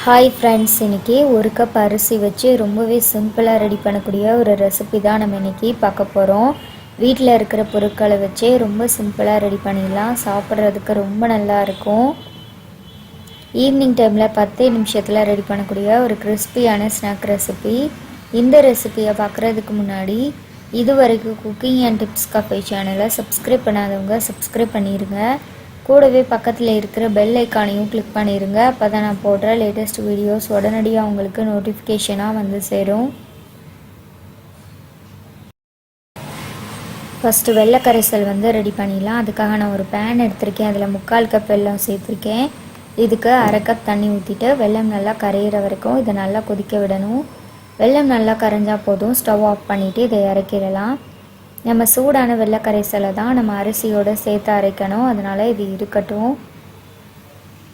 Hi friends, இன்றைக்கி ஒரு cup அரிசி வச்சு ரொம்பவே சிம்பிளாக ரெடி பண்ணக்கூடிய ஒரு ரெசிபி தான் நம்ம இன்றைக்கி பார்க்க போகிறோம். வீட்டில் இருக்கிற பொருட்களை வச்சே ரொம்ப சிம்பிளாக ரெடி பண்ணிடலாம். சாப்பிட்றதுக்கு ரொம்ப நல்லா இருக்கும். ஈவினிங் டைமில் 10 நிமிஷத்தில் ரெடி பண்ணக்கூடிய ஒரு கிறிஸ்பியான ஸ்நாக் ரெசிபி. இந்த ரெசிபியை பார்க்குறதுக்கு முன்னாடி இது வரைக்கும் குக்கிங் அண்ட் டிப்ஸ் கஃபே சேனலை சப்ஸ்கிரைப் பண்ணாதவங்க சப்ஸ்கிரைப் பண்ணிடுங்க. கூடவே பக்கத்தில் இருக்கிற பெல் ஐக்கானையும் கிளிக் பண்ணிடுங்க. அப்போ தான் நான் போடுற லேட்டஸ்ட் வீடியோஸ் உடனடியாக உங்களுக்கு நோட்டிஃபிகேஷனாக வந்து சேரும். ஃபஸ்ட்டு வெள்ளை கரைசல் ரெடி பண்ணிடலாம். அதுக்காக நான் ஒரு பேன் எடுத்திருக்கேன். அதில் 3/4 கப் வெல்லம் சேர்த்துருக்கேன். இதுக்கு 1/2 கப் தண்ணி ஊற்றிட்டு வெல்லம் நல்லா கரையிற வரைக்கும் இதை நல்லா கொதிக்க விடணும். வெல்லம் நல்லா கரைஞ்சால் போதும். ஸ்டவ் ஆஃப் பண்ணிவிட்டு இதை இறக்கிடலாம். நம்ம சூடான வெள்ளை கரைசலை தான் நம்ம அரிசியோடு சேர்த்து அரைக்கணும். அதனால் இது இருக்கட்டும்.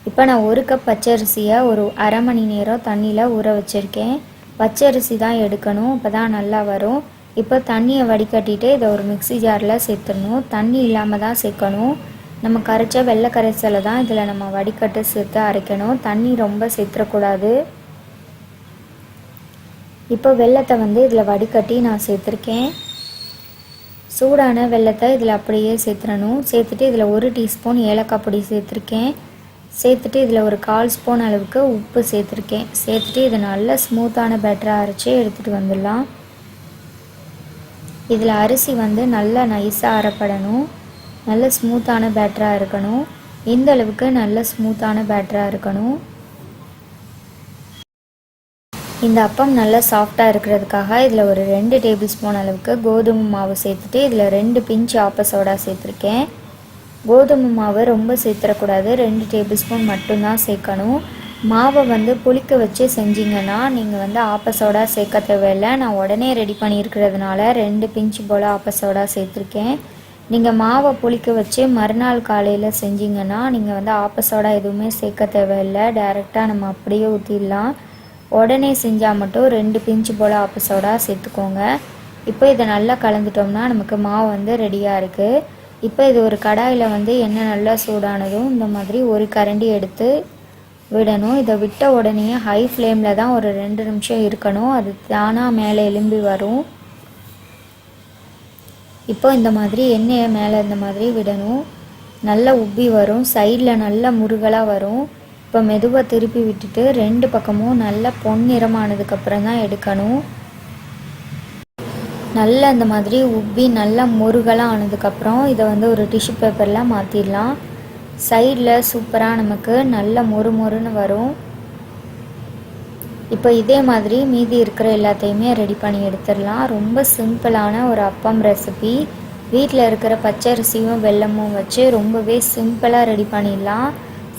இப்போ நான் 1 கப் பச்சரிசியை ஒரு அரை மணி நேரம் தண்ணியில் ஊற வச்சுருக்கேன். பச்சரிசி தான் எடுக்கணும், அப்போ தான் நல்லா வரும். இப்போ தண்ணியை வடிகட்டிட்டு இதை ஒரு மிக்சி ஜாரில் சேர்த்துடணும். தண்ணி இல்லாமல் தான் சேர்க்கணும். நம்ம கரைச்ச வெள்ளை கரைசலை தான் இதில் நம்ம வடிகட்டு சேர்த்து அரைக்கணும். தண்ணி ரொம்ப சேர்த்துடக்கூடாது. இப்போ வெள்ளத்தை இதில் வடிகட்டி நான் சேர்த்துருக்கேன். சூடான வெள்ளத்தை இதில் அப்படியே சேர்த்துடணும். சேர்த்துட்டு இதில் 1 டீஸ்பூன் ஏலக்காய் பொடி சேர்த்துருக்கேன். சேர்த்துட்டு இதில் ஒரு 1/4 ஸ்பூன் அளவுக்கு உப்பு சேர்த்துருக்கேன். சேர்த்துட்டு இதை நல்லா ஸ்மூத்தான பேட்டராக அரைச்சி எடுத்துகிட்டு வந்துடலாம். இதில் அரிசி நல்லா நைஸாக அரைப்படணும். நல்ல ஸ்மூத்தான பேட்டராக இருக்கணும். இந்த அளவுக்கு நல்ல ஸ்மூத்தான பேட்டராக இருக்கணும். இந்த அப்பம் நல்லா சாஃப்டாக இருக்கிறதுக்காக இதில் ஒரு 2 டேபிள் ஸ்பூன் அளவுக்கு கோதுமை மாவு சேர்த்துட்டு இதில் 2 பிஞ்ச் ஆப்ப சோடா சேர்த்துருக்கேன். கோதுமை மாவு ரொம்ப சேர்த்துடக்கூடாது. 2 டேபிள் ஸ்பூன் மட்டும்தான் சேர்க்கணும். மாவை புளிக்க வச்சு செஞ்சிங்கன்னா நீங்கள் ஆப்ப சோடா சேர்க்க தேவையில்லை. நான் உடனே ரெடி பண்ணியிருக்கிறதுனால 2 பிஞ்ச் போல் ஆப்ப சோடா சேர்த்துருக்கேன். நீங்கள் மாவை புளிக்க வச்சு மறுநாள் காலையில் செஞ்சிங்கன்னா நீங்கள் ஆப்ப சோடா எதுவுமே சேர்க்க தேவையில்லை. டைரெக்டாக நம்ம அப்படியே ஊற்றிடலாம். உடனே செஞ்சால் மட்டும் 2 பிஞ்சு போல் ஆப்ப சோடா சேர்த்துக்கோங்க. இப்போ இதை நல்லா கலந்துட்டோம்னா நமக்கு மாவு ரெடியாக இருக்குது. இப்போ இது ஒரு கடாயில் எண்ணெய் நல்லா சூடானதும் இந்த மாதிரி ஒரு கரண்டி எடுத்து விடணும். இதை விட்ட உடனே ஹை ஃப்ளேமில் தான் ஒரு 2 நிமிஷம் இருக்கணும். அது தானாக மேலே எலும்பி வரும். இப்போ இந்த மாதிரி எண்ணெயை மேலே இந்த மாதிரி விடணும். நல்லா உப்பி வரும். சைடில் நல்லா முருகலாக வரும். இப்போ மெதுவாக திருப்பி விட்டுட்டு 2 பக்கமும் நல்லா பொன்னிறமானதுக்கப்புறம் தான் எடுக்கணும். நல்லா இந்த மாதிரி உப்பி நல்லா முருகலாக ஆனதுக்கப்புறம் இதை ஒரு டிஷ்யூ பேப்பரில் மாற்றிடலாம். சைடில் சூப்பராக நமக்கு நல்ல மொறுன்னு வரும். இப்போ இதே மாதிரி மீதி இருக்கிற எல்லாத்தையுமே ரெடி பண்ணி எடுத்துடலாம். ரொம்ப சிம்பிளான ஒரு அப்பம் ரெசிபி. வீட்டில் இருக்கிற பச்சரிசியும் வெல்லமும் வச்சு ரொம்பவே சிம்பிளாக ரெடி பண்ணிடலாம்.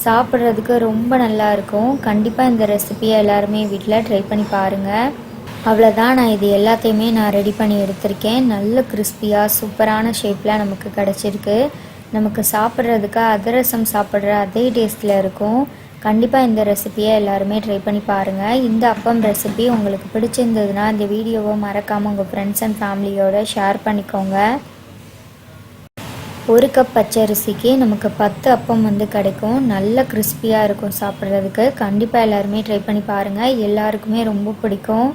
சாப்பிட்றதுக்கு ரொம்ப நல்லா இருக்கும். கண்டிப்பாக இந்த ரெசிபியை எல்லாருமே வீட்டில் ட்ரை பண்ணி பாருங்கள். அவ்வளோதான், நான் இது எல்லாத்தையுமே நான் ரெடி பண்ணி எடுத்திருக்கேன். நல்ல கிறிஸ்பியாக சூப்பரான ஷேப்பில் நமக்கு கிடச்சிருக்கு. நமக்கு சாப்பிட்றதுக்கு அதிரசம் சாப்பிட்ற அதே டேஸ்ட்டில் இருக்கும். கண்டிப்பாக இந்த ரெசிபியை எல்லாருமே ட்ரை பண்ணி பாருங்கள். இந்த அப்பம் ரெசிபி உங்களுக்கு பிடிச்சிருந்ததுன்னா இந்த வீடியோவை மறக்காமல் உங்கள் ஃப்ரெண்ட்ஸ் அண்ட் ஃபேமிலியோடு ஷேர் பண்ணிக்கோங்க. 1 கப் பச்சரிசிக்கு நமக்கு 10 அப்பம் கிடைக்கும். நல்ல கிறிஸ்பியாக இருக்கும் சாப்பிட்றதுக்கு. கண்டிப்பாக எல்லாருமே ட்ரை பண்ணி பாருங்கள். எல்லாருக்குமே ரொம்ப பிடிக்கும்.